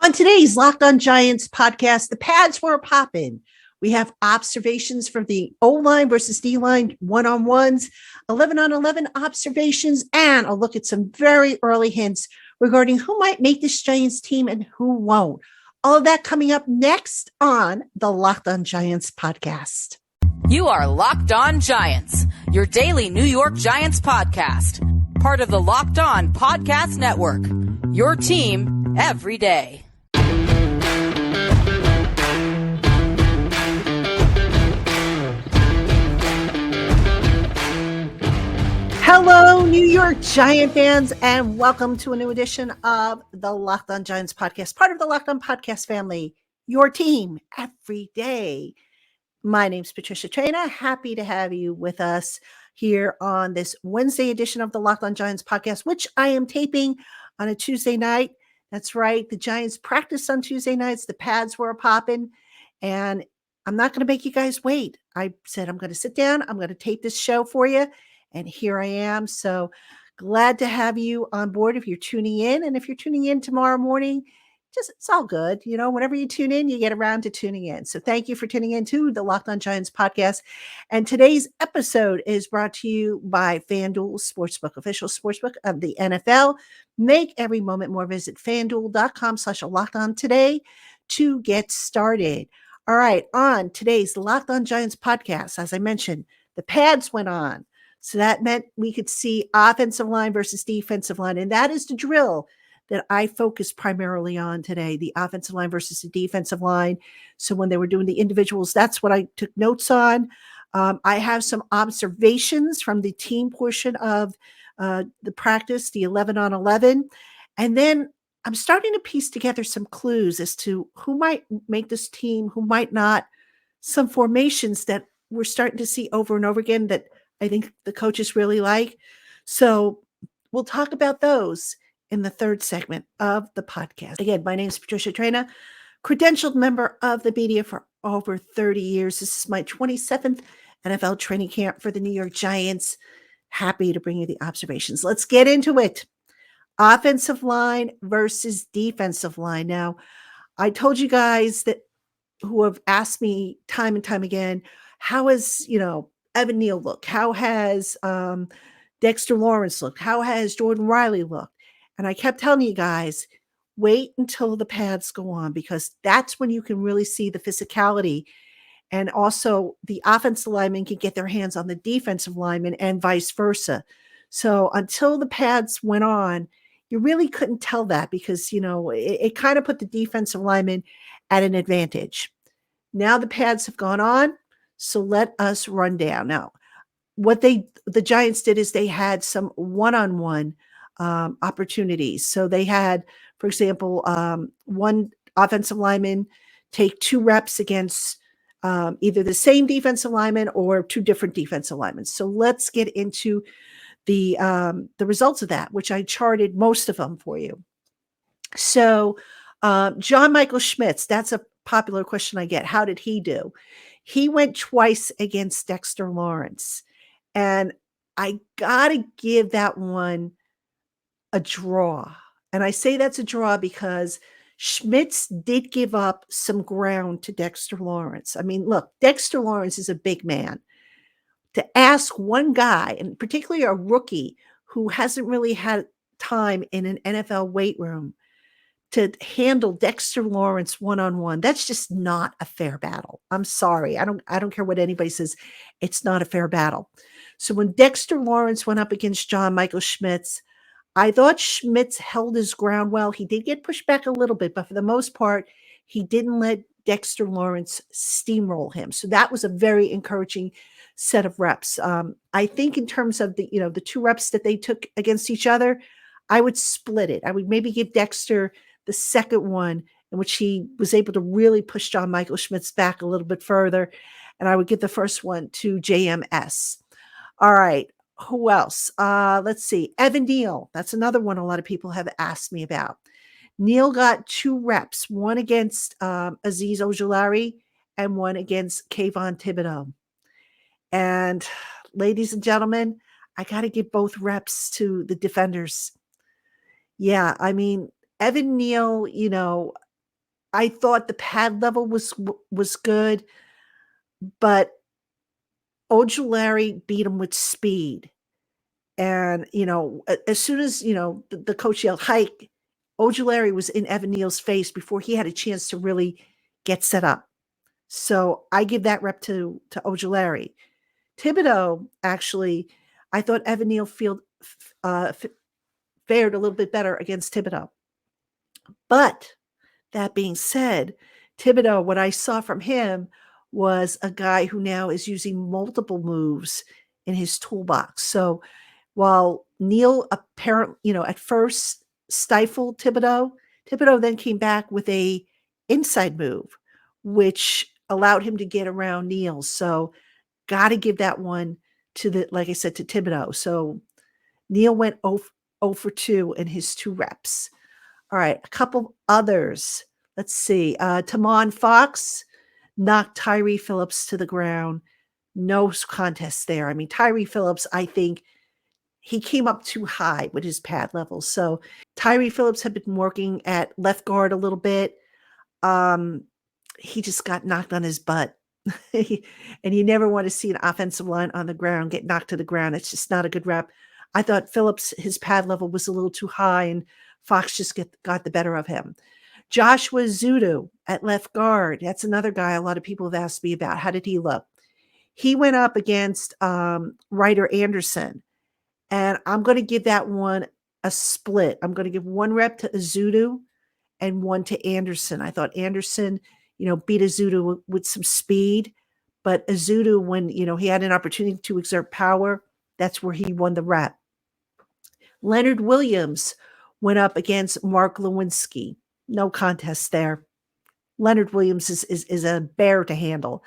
On today's Locked On Giants podcast, the pads were popping. We have observations from the O-line versus D-line one-on-ones, 11 on 11 observations, and a look at some very early hints regarding who might make this Giants team and who won't. All of that coming up next on the Locked On Giants podcast. You are Locked On Giants, your daily New York Giants podcast. Part of the Locked On Podcast Network, your team every day. Hello, New York Giant fans, and welcome to a new edition of the Locked On Giants podcast, part of the Locked On Podcast family, your team every day. My name's Patricia Traina. Happy to have you with us here on this Wednesday edition of the Locked On Giants podcast, which I am taping on a Tuesday night. That's right. The Giants practiced on Tuesday nights. The pads were popping, and I'm not going to make you guys wait. I said I'm going to sit down. I'm going to tape this show for you. And here I am. So glad to have you on board if you're tuning in. And if you're tuning in tomorrow morning, it's all good. You know, whenever you tune in, you get around to tuning in. So thank you for tuning in to the Locked On Giants podcast. And today's episode is brought to you by FanDuel Sportsbook, official sportsbook of the NFL. Make every moment more. Visit FanDuel.com/LockedOn today to get started. All right. On today's Locked On Giants podcast, as I mentioned, the pads went on. So that meant we could see offensive line versus defensive line. And that is the drill that I focused primarily on today, the offensive line versus the defensive line. So when they were doing the individuals, that's what I took notes on. I have some observations from the team portion of the practice, the 11 on 11. And then I'm starting to piece together some clues as to who might make this team, who might not, some formations that we're starting to see over and over again that I think the coaches really like. So we'll talk about those in the third segment of the podcast. Again, my name is Patricia Traina, credentialed member of the media for over 30 years. This is my 27th NFL training camp for the New York Giants. Happy to bring you the observations. Let's get into it. Offensive line versus defensive line. Now, I told you guys that who have asked me time and time again, how is, Evan Neal looked? How has Dexter Lawrence looked? How has Jordan Riley looked? And I kept telling you guys, wait until the pads go on, because that's when you can really see the physicality. And also the offensive linemen can get their hands on the defensive linemen and vice versa. So until the pads went on, you really couldn't tell that because, it kind of put the defensive linemen at an advantage. Now the pads have gone on. So let us run down. Now, what the Giants did is they had some one-on-one opportunities. So they had, for example, one offensive lineman take 2 reps against either the same defensive lineman or 2 different defensive linemen. So let's get into the results of that, which I charted most of them for you. So John Michael Schmitz, that's a popular question I get. How did he do? He went twice against Dexter Lawrence, and I got to give that one a draw. And I say that's a draw because Schmitz did give up some ground to Dexter Lawrence. I mean, look, Dexter Lawrence is a big man. To ask one guy, and particularly a rookie who hasn't really had time in an NFL weight room, to handle Dexter Lawrence one-on-one, that's just not a fair battle. I'm sorry. I don't care what anybody says. It's not a fair battle. So when Dexter Lawrence went up against John Michael Schmitz, I thought Schmitz held his ground well. He did get pushed back a little bit, but for the most part, he didn't let Dexter Lawrence steamroll him. So that was a very encouraging set of reps. I think in terms of the 2 reps that they took against each other, I would split it. I would maybe give Dexter the second one, in which he was able to really push John Michael Schmitz back a little bit further. And I would give the first one to JMS. All right. Who else? Let's see. Evan Neal. That's another one a lot of people have asked me about. Neal got 2 reps, one against Azeez Ojulari and one against Kayvon Thibodeau. And ladies and gentlemen, I got to give both reps to the defenders. Yeah, I mean, Evan Neal, I thought the pad level was good, but Ojulari beat him with speed. And, as soon as, the coach yelled hike, Ojulari was in Evan Neal's face before he had a chance to really get set up. So I give that rep to Ojulari. Thibodeau, actually, I thought Evan Neal fared a little bit better against Thibodeau. But that being said, Thibodeau, what I saw from him was a guy who now is using multiple moves in his toolbox. So while Neal apparently, at first stifled Thibodeau, Thibodeau then came back with a inside move, which allowed him to get around Neal. So got to give that one like I said, to Thibodeau. So Neal went 0 for 2 in his 2 reps. All right, a couple others. Let's see. Tamon Fox knocked Tyree Phillips to the ground. No contest there. I mean, Tyree Phillips, I think he came up too high with his pad levels. So Tyree Phillips had been working at left guard a little bit. He just got knocked on his butt. And you never want to see an offensive line on the ground get knocked to the ground. It's just not a good rep. I thought Phillips, his pad level was a little too high, and Fox just got the better of him. Joshua Zudu at left guard. That's another guy a lot of people have asked me about. How did he look? He went up against Ryder Anderson, and I'm going to give that one a split. I'm going to give 1 rep to Zudu and 1 to Anderson. I thought Anderson, beat Azudu with some speed, but Azudu, when, he had an opportunity to exert power, that's where he won the rep. Leonard Williams went up against Mark Lewinsky. No contest there. Leonard Williams is a bear to handle.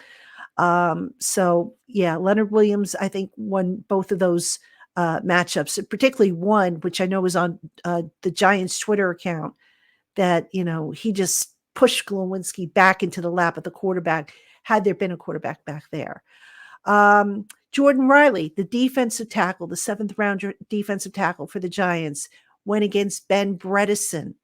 So yeah, Leonard Williams, I think, won both of those matchups, particularly one, which I know was on the Giants Twitter account, that, he just pushed Glowinski back into the lap of the quarterback, had there been a quarterback back there. Jordan Riley, the defensive tackle, the 7th round defensive tackle for the Giants, went against Ben Bredesen.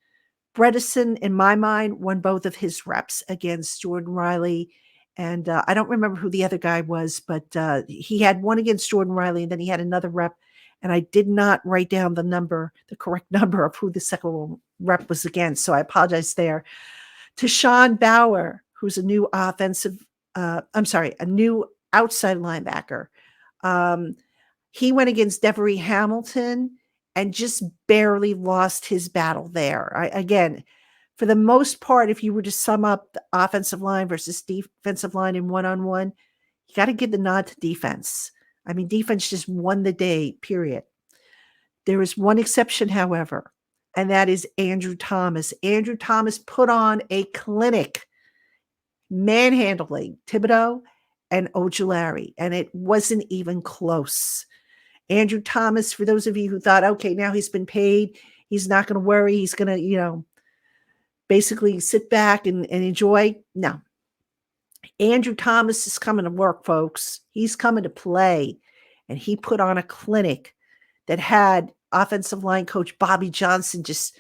Bredesen, in my mind, won both of his reps against Jordan Riley. And I don't remember who the other guy was, but he had one against Jordan Riley, and then he had another rep. And I did not write down the correct number of who the second rep was against. So I apologize there. To Sean Bauer, who's a new a new outside linebacker. He went against Devery Hamilton and just barely lost his battle there. Again, for the most part, if you were to sum up the offensive line versus defensive line in one-on-one, you got to give the nod to defense. I mean, defense just won the day, period. There is one exception, however, and that is Andrew Thomas. Andrew Thomas put on a clinic manhandling Thibodeau and Ojulari, and it wasn't even close. Andrew Thomas, for those of you who thought, okay, now he's been paid, he's not going to worry, he's going to, basically sit back and enjoy. No. Andrew Thomas is coming to work, folks. He's coming to play, and he put on a clinic that had offensive line coach Bobby Johnson just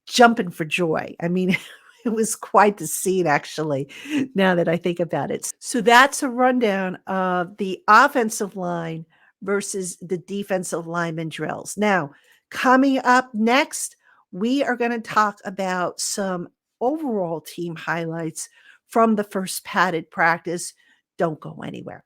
jumping for joy. I mean, it was quite the scene, actually, now that I think about it. So that's a rundown of the offensive line versus the defensive lineman drills. Now, coming up next, we are going to talk about some overall team highlights from the first padded practice. Don't go anywhere.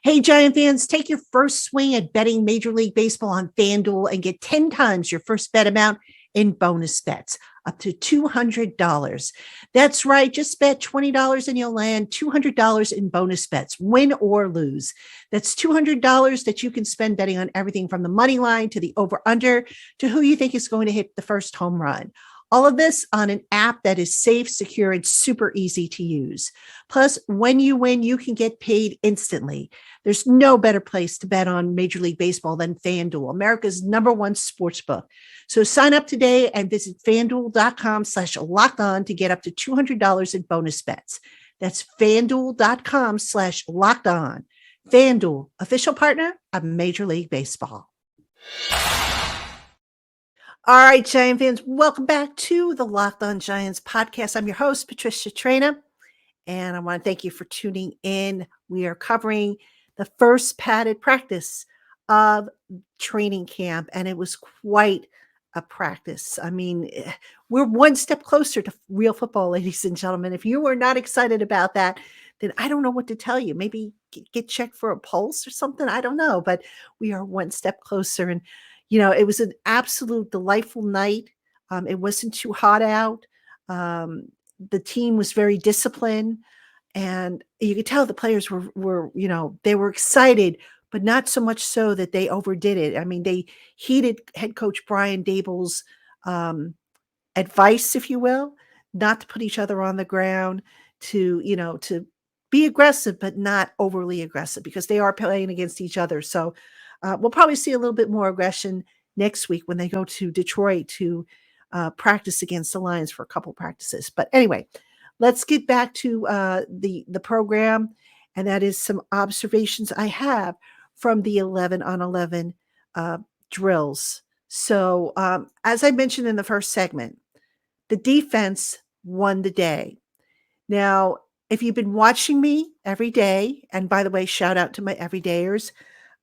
Hey, Giant fans, take your first swing at betting Major League Baseball on FanDuel and get 10 times your first bet amount in bonus bets, up to $200. That's right. Just bet $20 and you'll land $200 in bonus bets, win or lose. That's $200 that you can spend betting on everything from the money line to the over-under to who you think is going to hit the first home run. All of this on an app that is safe, secure, and super easy to use. Plus, when you win, you can get paid instantly. There's no better place to bet on Major League Baseball than FanDuel, America's #1 sportsbook. So sign up today and visit FanDuel.com/lockedon to get up to $200 in bonus bets. That's FanDuel.com/lockedon. FanDuel, official partner of Major League Baseball. All right, Giant fans, welcome back to the Locked On Giants podcast. I'm your host, Patricia Traina, and I want to thank you for tuning in. We are covering the first padded practice of training camp, and it was quite a practice. I mean, we're one step closer to real football, ladies and gentlemen. If you are not excited about that, then I don't know what to tell you. Maybe get checked for a pulse or something. I don't know, but we are one step closer. And, it was an absolute delightful night. It wasn't too hot out. The team was very disciplined, and you could tell the players were they were excited, but not so much so that they overdid it. I mean, they heeded head coach Brian Dable's um, advice, if you will, not to put each other on the ground, to be aggressive, but not overly aggressive, because they are playing against each other. So we'll probably see a little bit more aggression next week when they go to Detroit to practice against the Lions for a couple practices. But anyway, let's get back to the program, and that is some observations I have from the 11 on 11 drills. So, as I mentioned in the first segment, the defense won the day. Now, if you've been watching me every day, and by the way, shout out to my everydayers,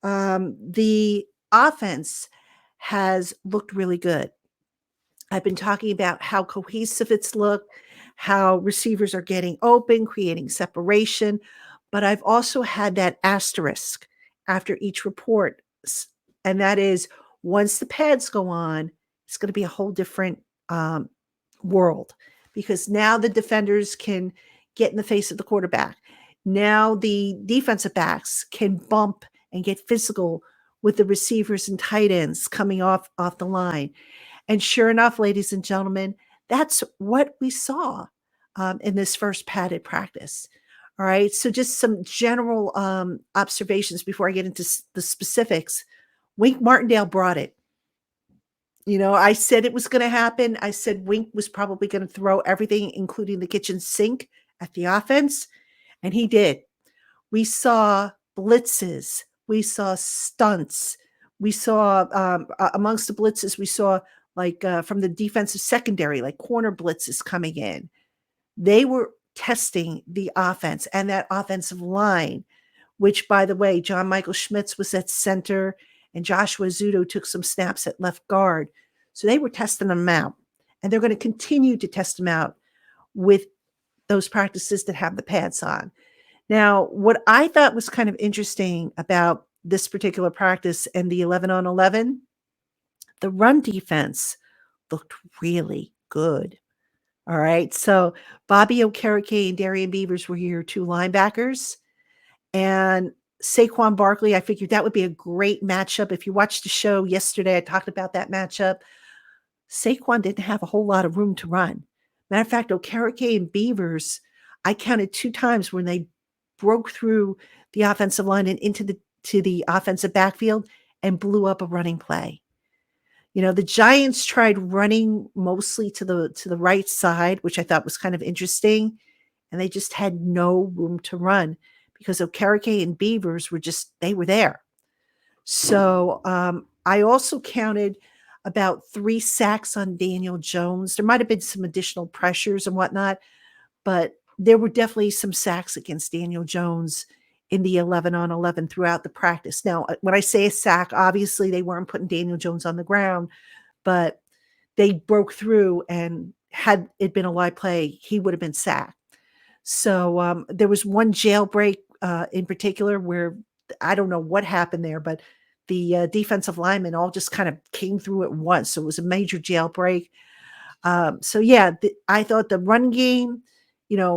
the offense has looked really good. I've been talking about how cohesive it's looked, how receivers are getting open, creating separation, but I've also had that asterisk after each report, and that is, once the pads go on, it's going to be a whole different um, world, because now the defenders can get in the face of the quarterback. Now the defensive backs can bump and get physical with the receivers and tight ends coming off the line. And sure enough, ladies and gentlemen, that's what we saw in this first padded practice. All right. So just some general observations before I get into the specifics. Wink Martindale brought it. I said it was going to happen. I said Wink was probably going to throw everything, including the kitchen sink, at the offense. And he did. We saw blitzes. We saw stunts. We saw amongst the blitzes, we saw from the defensive secondary, like corner blitzes coming in. They were testing the offense and that offensive line, which, by the way, John Michael Schmitz was at center and Joshua Zudo took some snaps at left guard. So they were testing them out, and they're going to continue to test them out with those practices that have the pads on. Now, what I thought was kind of interesting about this particular practice and the 11 on 11, the run defense looked really good. All right. So Bobby Okereke and Darian Beavers were your two linebackers. And Saquon Barkley, I figured that would be a great matchup. If you watched the show yesterday, I talked about that matchup. Saquon didn't have a whole lot of room to run. Matter of fact, Okereke and Beavers, I counted 2 times when they broke through the offensive line and into the offensive backfield and blew up a running play. The Giants tried running mostly to the right side, which I thought was kind of interesting, and they just had no room to run because Okereke and Beavers they were there. So I also counted about 3 sacks on Daniel Jones. There might have been some additional pressures and whatnot, but there were definitely some sacks against Daniel Jones in the 11 on 11 throughout the practice. Now, when I say a sack, obviously they weren't putting Daniel Jones on the ground, but they broke through, and had it been a live play, he would have been sacked. So there was one jailbreak in particular where I don't know what happened there, but the defensive linemen all just kind of came through at once. So it was a major jailbreak. I thought the run game,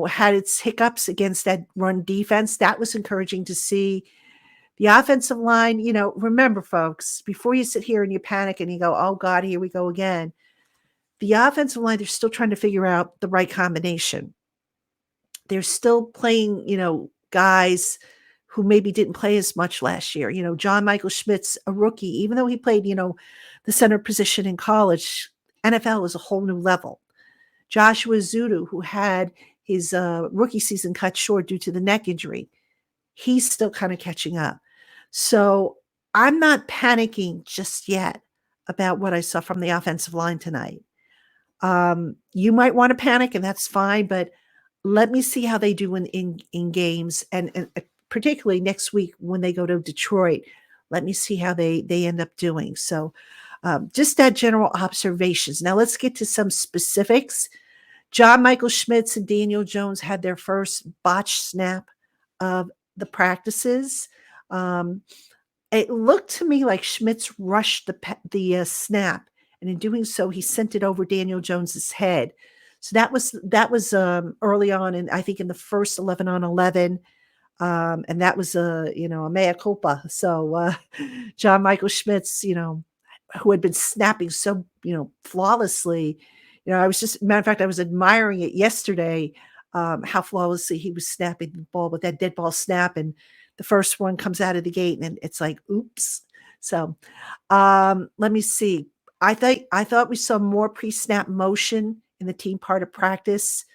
had its hiccups against that run defense. That was encouraging to see. The offensive line, remember, folks, before you sit here and you panic and you go, oh, God, here we go again. The offensive line, they're still trying to figure out the right combination. They're still playing, guys who maybe didn't play as much last year. John Michael Schmitz, a rookie, even though he played, the center position in college, NFL is a whole new level. Joshua Zudo, who had his rookie season cut short due to the neck injury, he's still kind of catching up. So I'm not panicking just yet about what I saw from the offensive line tonight. You might want to panic, and that's fine, but let me see how they do in games, and particularly next week when they go to Detroit. Let me see how they end up doing. So, just that general observations. Now let's get to some specifics. John Michael Schmitz and Daniel Jones had their first botched snap of the practices. Um, it looked to me like Schmitz rushed the snap, and in doing so, he sent it over Daniel Jones's head. So that was early on, and I think in the first 11-on-11, and that was a mea culpa. So John Michael Schmitz, who had been snapping so flawlessly, I was just matter of fact, I was admiring it yesterday, how flawlessly he was snapping the ball with that dead ball snap, and the first one comes out of the gate, and it's like, oops. So let me see. I thought we saw more pre-snap motion in the team part of practice,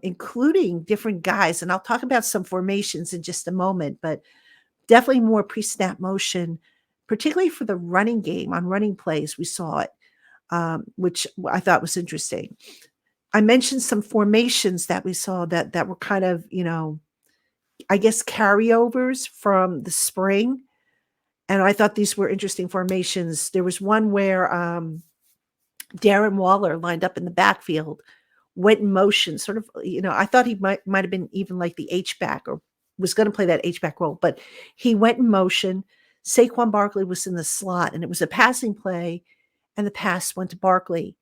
including different guys. And I'll talk about some formations in just a moment, but definitely more pre-snap motion, particularly for the running game on running plays. We saw it, which I thought was interesting. I mentioned some formations that we saw that were kind of, I guess carryovers from the spring. And I thought these were interesting formations. There was one where Darren Waller lined up in the backfield, went in motion, sort of, I thought he might have been even like the H-back or was going to play that H-back role, but he went in motion. Saquon Barkley was in the slot, and it was a passing play, and the pass went to Barkley,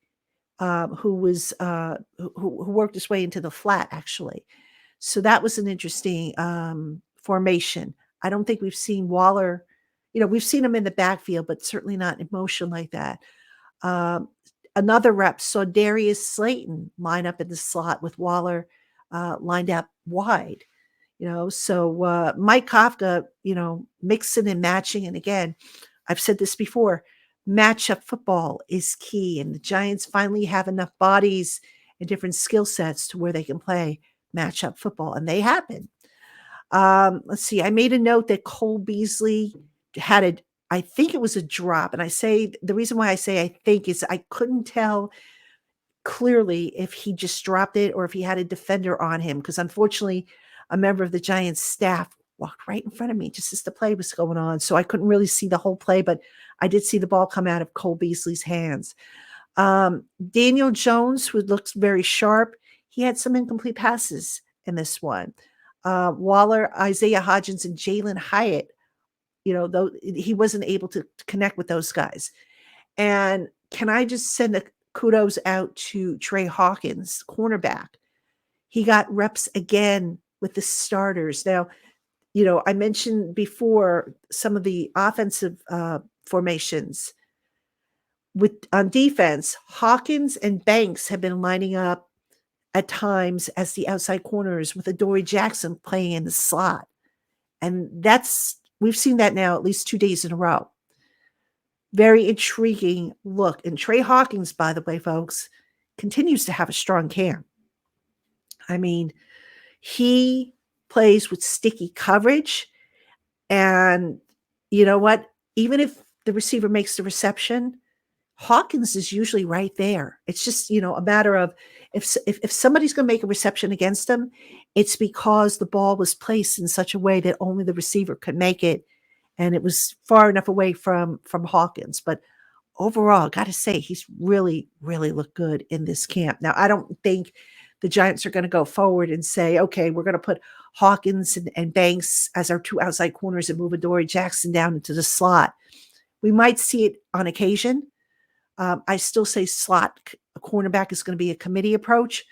who worked his way into the flat, actually. So that was an interesting formation. I don't think we've seen Waller, we've seen him in the backfield, but certainly not in motion like that. Another rep saw Darius Slayton line up in the slot with Waller lined up wide. So Mike Kafka, mixing and matching. And again, I've said this before, matchup football is key. And the Giants finally have enough bodies and different skill sets to where they can play matchup football. And they happen. Let's see. I made a note that Cole Beasley had I think it was a drop. And I say the reason why I say I think is I couldn't tell clearly if he just dropped it or if he had a defender on him, because unfortunately a member of the Giants staff walked right in front of me just as the play was going on. So I couldn't really see the whole play, but I did see the ball come out of Cole Beasley's hands. Daniel Jones, who looks very sharp, he had some incomplete passes in this one. Waller, Isaiah Hodgins, and Jalen Hyatt, though he wasn't able to connect with those guys. And can I just send a kudos out to Trey Hawkins, cornerback? He got reps again with the starters. Now, I mentioned before some of the offensive formations. On defense, Hawkins and Banks have been lining up at times as the outside corners with Adoree Jackson playing in the slot. And we've seen that now at least 2 days in a row. Very intriguing look. And Trey Hawkins, by the way, folks, continues to have a strong camp. I mean, he plays with sticky coverage. And you know what? Even if the receiver makes the reception, Hawkins is usually right there. It's just, a matter of if somebody's going to make a reception against him, it's because the ball was placed in such a way that only the receiver could make it. And it was far enough away from Hawkins. But overall, got to say, he's really, really looked good in this camp. Now, I don't think the Giants are going to go forward and say, okay, we're going to put Hawkins and Banks as our two outside corners and move Adoree Jackson down into the slot. We might see it on occasion. I still say slot cornerback is going to be a committee approach,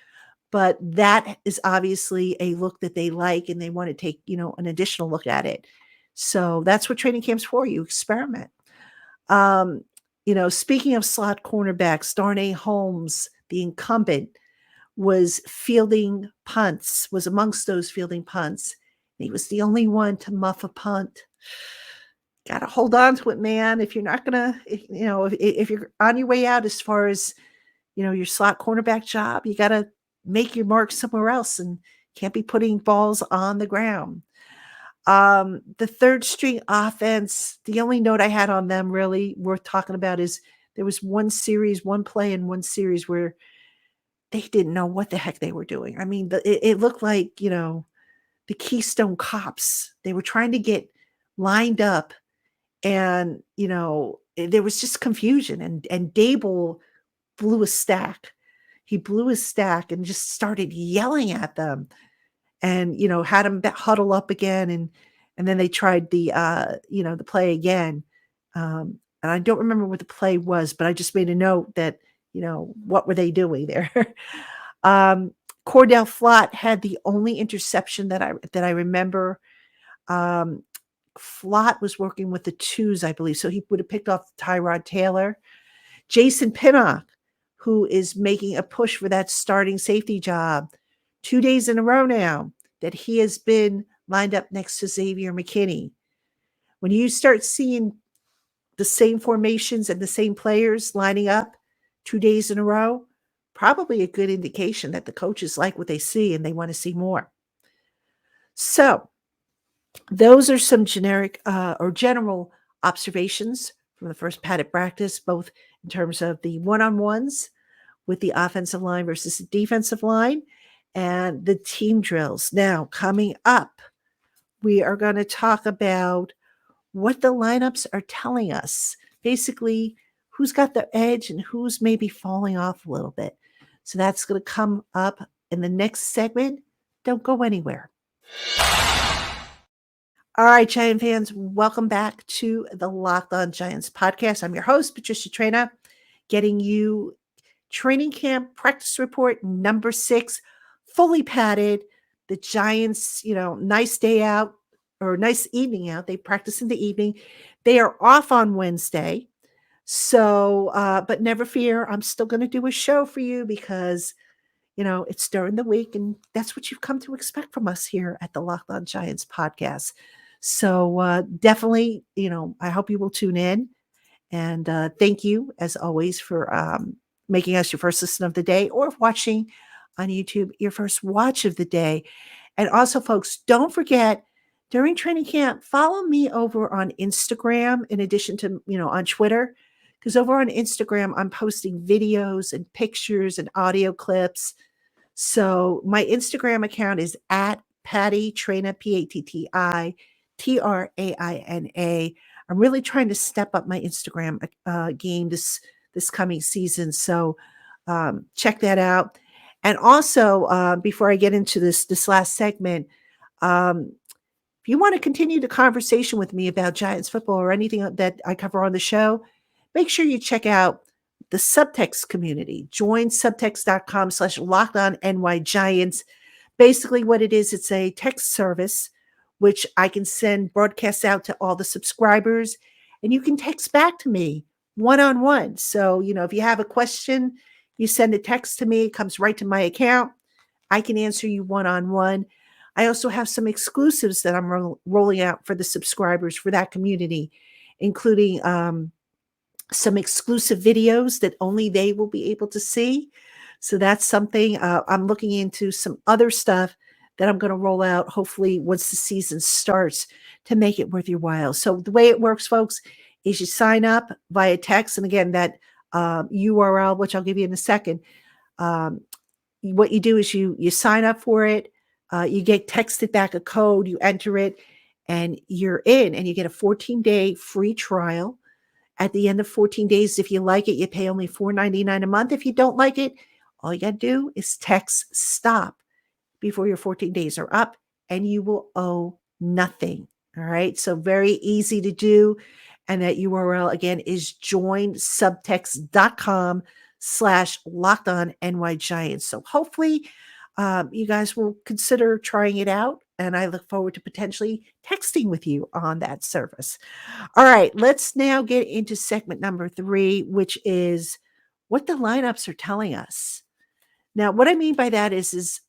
but that is obviously a look that they like and they want to take, an additional look at it. So that's what training camp's for. You experiment. Speaking of slot cornerbacks, Darnay Holmes, the incumbent, was amongst those fielding punts. He was the only one to muff a punt. Got to hold on to it, man. If you're not going to, if you're on your way out as far as, your slot cornerback job, you got to make your mark somewhere else and can't be putting balls on the ground. The third string offense, the only note I had on them really worth talking about is there was one play in one series where they didn't know what the heck they were doing. I mean, it looked like, the Keystone Cops. They were trying to get lined up and, there was just confusion and Dable blew a stack. He blew his stack and just started yelling at them and, had them huddle up again and then they tried the play again. And I don't remember what the play was, but I just made a note that, what were they doing there? um, Cordell Flott had the only interception that I remember. Um, Flott was working with the twos, I believe, so he would have picked off Tyrod Taylor. Jason Pinnock, who is making a push for that starting safety job 2 days in a row now, that he has been lined up next to Xavier McKinney. When you start seeing the same formations and the same players lining up 2 days in a row, probably a good indication that the coaches like what they see and they want to see more. So, those are some generic or general observations from the first padded practice, both in terms of the one-on-ones with the offensive line versus the defensive line and the team drills. Now, coming up, we are going to talk about what the lineups are telling us. Basically, who's got the edge and who's maybe falling off a little bit. So that's going to come up in the next segment. Don't go anywhere. All right, Giant fans, welcome back to the Locked On Giants podcast. I'm your host, Patricia Traina, getting you training camp practice report number 6, fully padded. The Giants, nice day out or nice evening out. They practice in the evening. They are off on Wednesday. So, but never fear, I'm still going to do a show for you because it's during the week, and that's what you've come to expect from us here at the Locked On Giants podcast. So definitely, I hope you will tune in. And thank you, as always, for making us your first listen of the day or watching on YouTube your first watch of the day. And also, folks, don't forget, during training camp, follow me over on Instagram in addition to, on Twitter. Because over on Instagram, I'm posting videos and pictures and audio clips. So my Instagram account is at Patty Traina, PattiTraina. I'm really trying to step up my Instagram game this coming season. So check that out. And also, before I get into this last segment, if you want to continue the conversation with me about Giants football or anything that I cover on the show, make sure you check out the subtext community. Join subtext.com/LockedOnNYGiants. Basically what it is, it's a text service which I can send broadcasts out to all the subscribers, and you can text back to me one-on-one. So, if you have a question, you send a text to me, it comes right to my account. I can answer you one-on-one. I also have some exclusives that I'm rolling out for the subscribers for that community, including some exclusive videos that only they will be able to see. So that's something. I'm looking into some other stuff that I'm going to roll out, hopefully once the season starts, to make it worth your while. So the way it works, folks, is you sign up via text. And again, that URL, which I'll give you in a second, what you do is you sign up for it. You get texted back a code, you enter it, and you're in, and you get a 14-day free trial. At the end of 14 days, if you like it, you pay only $4.99 a month. If you don't like it, all you got to do is text STOP before your 14 days are up, and you will owe nothing. All right. So very easy to do. And that URL again is joinsubtext.com/LockedOnNYGiants. So hopefully you guys will consider trying it out. And I look forward to potentially texting with you on that service. All right, let's now get into segment number 3, which is what the lineups are telling us. Now, what I mean by that is,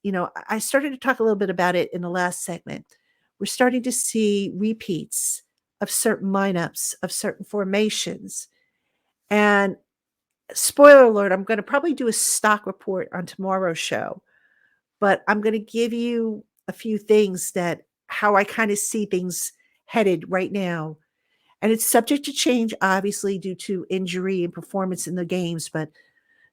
I started to talk a little bit about it in the last segment. We're starting to see repeats of certain lineups, of certain formations. And spoiler alert, I'm going to probably do a stock report on tomorrow's show, but I'm going to give you a few things that how I kind of see things headed right now. And it's subject to change, obviously, due to injury and performance in the games, but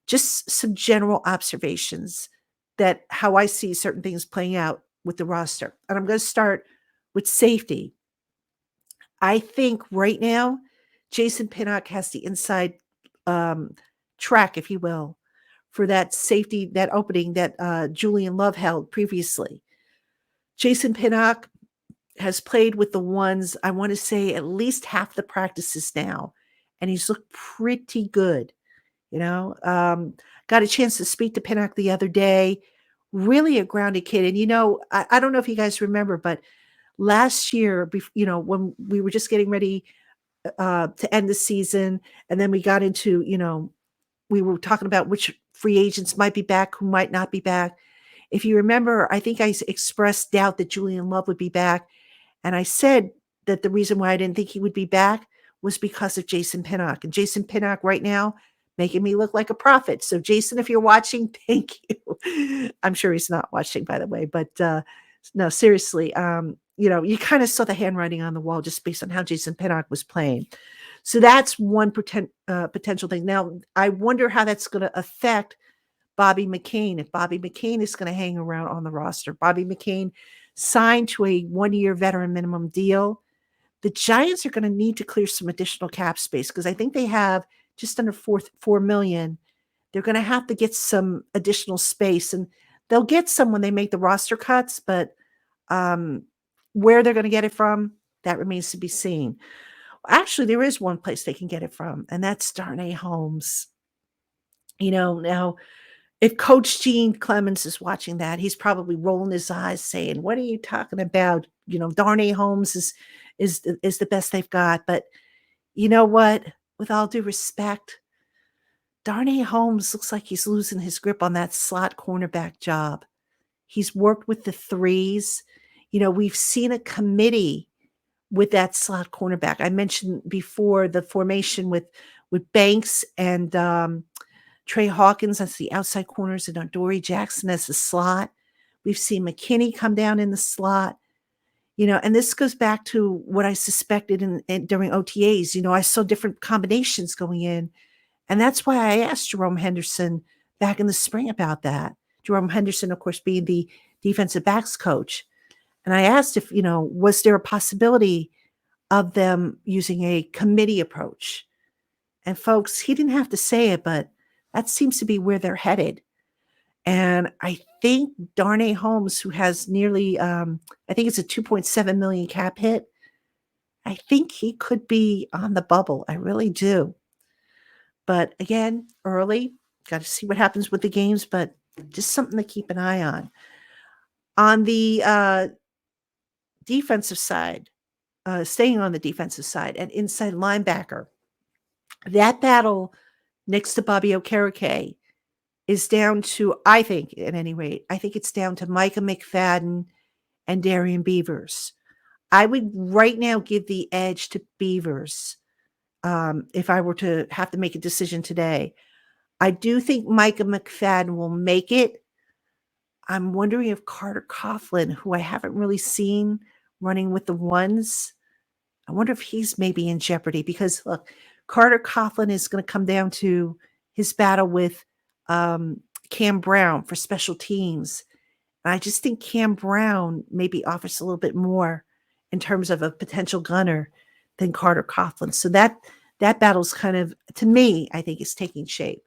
just some general observations that how I see certain things playing out with the roster. And I'm going to start with safety. I think right now, Jason Pinnock has the inside um, track, if you will, for that safety, that opening that Julian Love held previously. Jason Pinnock has played with the ones, I want to say at least half the practices now, and he's looked pretty good. You know, got a chance to speak to Pinnock the other day. Really a grounded kid. And, I don't know if you guys remember, but last year, when we were just getting ready to end the season, and then we got into, we were talking about which free agents might be back, who might not be back. If you remember, I think I expressed doubt that Julian Love would be back. And I said that the reason why I didn't think he would be back was because of Jason Pinnock. And Jason Pinnock right now making me look like a prophet. So Jason, if you're watching, thank you. I'm sure he's not watching, by the way, but no, seriously, you kind of saw the handwriting on the wall just based on how Jason Pinnock was playing. So that's one potential thing. Now, I wonder how that's going to affect Bobby McCain, if Bobby McCain is going to hang around on the roster. Bobby McCain signed to a 1-year veteran minimum deal. The Giants are going to need to clear some additional cap space because I think they have just under $4 million. They're going to have to get some additional space, and they'll get some when they make the roster cuts, but where they're going to get it from, that remains to be seen. Actually, there is one place they can get it from, and that's Darnay Holmes. Now, if Coach Gene Clemens is watching that, he's probably rolling his eyes saying, "What are you talking about? Darnay Holmes is the best they've got." But you know what? With all due respect, Darnay Holmes looks like he's losing his grip on that slot cornerback job. He's worked with the threes. We've seen a committee with that slot cornerback. I mentioned before the formation with Banks and Trey Hawkins as the outside corners and Dory Jackson as the slot. We've seen McKinney come down in the slot. And this goes back to what I suspected during OTAs. I saw different combinations going in. And that's why I asked Jerome Henderson back in the spring about that. Jerome Henderson, of course, being the defensive backs coach. And I asked if, was there a possibility of them using a committee approach? And folks, he didn't have to say it, but that seems to be where they're headed. And I think Darnay Holmes, who has nearly, I think it's a 2.7 million cap hit, I think he could be on the bubble. I really do. But again, early, got to see what happens with the games, but just something to keep an eye on. On the defensive side, staying on the defensive side, and inside linebacker, that battle next to Bobby Okereke is down to, I think, at any rate, I think it's down to Micah McFadden and Darian Beavers. I would right now give the edge to Beavers if I were to have to make a decision today. I do think Micah McFadden will make it. I'm wondering if Carter Coughlin, who I haven't really seen running with the ones, I wonder if he's maybe in jeopardy because, look, Carter Coughlin is going to come down to his battle with Cam Brown for special teams. And I just think Cam Brown maybe offers a little bit more in terms of a potential gunner than Carter Coughlin. So that battle's kind of, to me, I think is taking shape.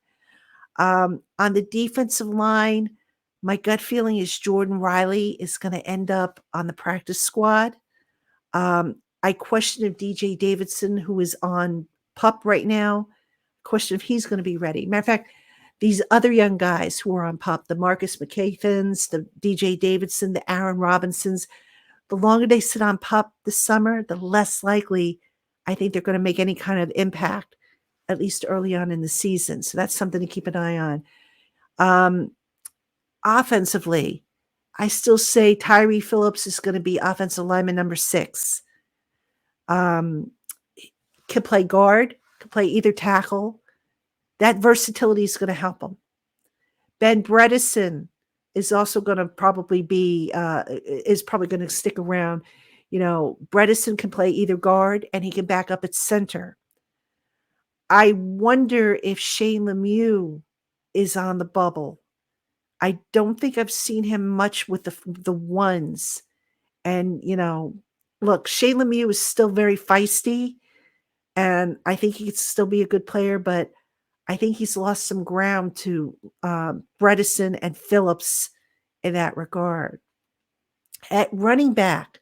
On the defensive line, my gut feeling is Jordan Riley is going to end up on the practice squad. I question if DJ Davidson, who is on PUP right now, question if he's going to be ready. Matter of fact, these other young guys who are on PUP, the Marcus McCaffins, the DJ Davidson, the Aaron Robinsons, the longer they sit on PUP this summer, the less likely I think they're going to make any kind of impact, at least early on in the season. So that's something to keep an eye on. Offensively, I still say Tyree Phillips is going to be offensive lineman number 6. Can play guard, can play either tackle. That versatility is going to help him. Ben Bredesen is also going to probably be is probably going to stick around. Bredesen can play either guard and he can back up at center. I wonder if Shane Lemieux is on the bubble. I don't think I've seen him much with the ones. And, look, Shane Lemieux is still very feisty, and I think he could still be a good player, but I think he's lost some ground to Bredesen and Phillips in that regard. At running back,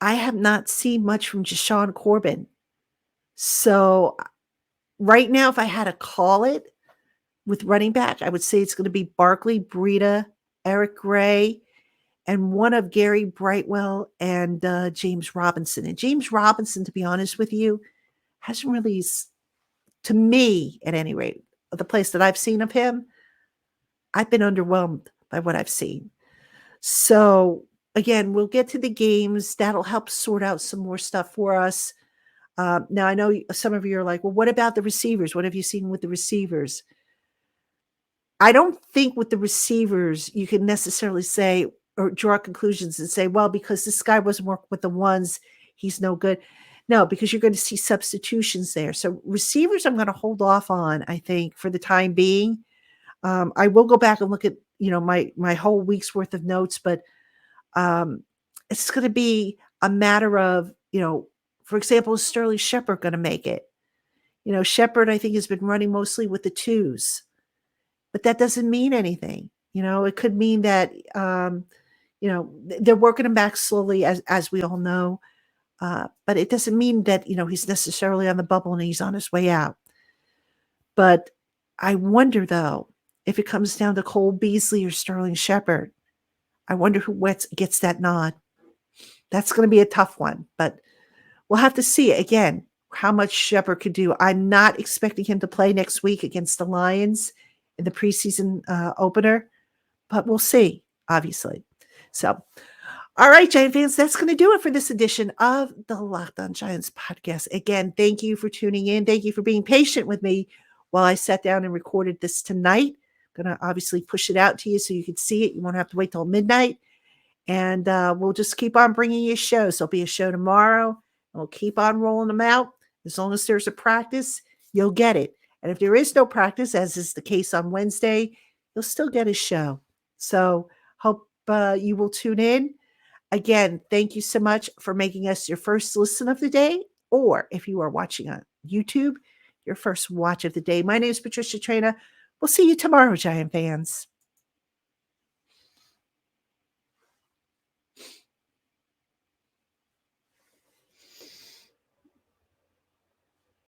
I have not seen much from Jashawn Corbin. So right now, if I had to call it with running back, I would say it's going to be Barkley, Breida, Eric Gray, and one of Gary Brightwell and James Robinson. And James Robinson, to be honest with you, hasn't really, to me at any rate, the place that I've seen of him, I've been underwhelmed by what I've seen. So again, we'll get to the games. That'll help sort out some more stuff for us. Now, I know some of you are like, well, what about the receivers? What have you seen with the receivers? I don't think with the receivers you can necessarily say or draw conclusions and say, well, because this guy wasn't working with the ones, he's no good. No, because you're going to see substitutions there. So receivers, I'm going to hold off on, I think, for the time being. I will go back and look at, my whole week's worth of notes, but it's going to be a matter of, for example, is Sterling Shepard going to make it? Shepard, I think, has been running mostly with the twos, but that doesn't mean anything. It could mean that, they're working him back slowly, as we all know. But it doesn't mean that, he's necessarily on the bubble and he's on his way out. But I wonder, though, if it comes down to Cole Beasley or Sterling Shepard, I wonder who gets that nod. That's going to be a tough one, but we'll have to see again how much Shepard could do. I'm not expecting him to play next week against the Lions in the preseason opener, but we'll see, obviously. So, all right, Giant fans, that's going to do it for this edition of the Locked On Giants podcast. Again, thank you for tuning in. Thank you for being patient with me while I sat down and recorded this tonight. I'm going to obviously push it out to you so you can see it. You won't have to wait till midnight. And we'll just keep on bringing you shows. There'll be a show tomorrow. And we'll keep on rolling them out. As long as there's a practice, you'll get it. And if there is no practice, as is the case on Wednesday, you'll still get a show. So hope you will tune in. Again, thank you so much for making us your first listen of the day, or if you are watching on YouTube, your first watch of the day. My name is Patricia Traina. We'll see you tomorrow, Giant fans.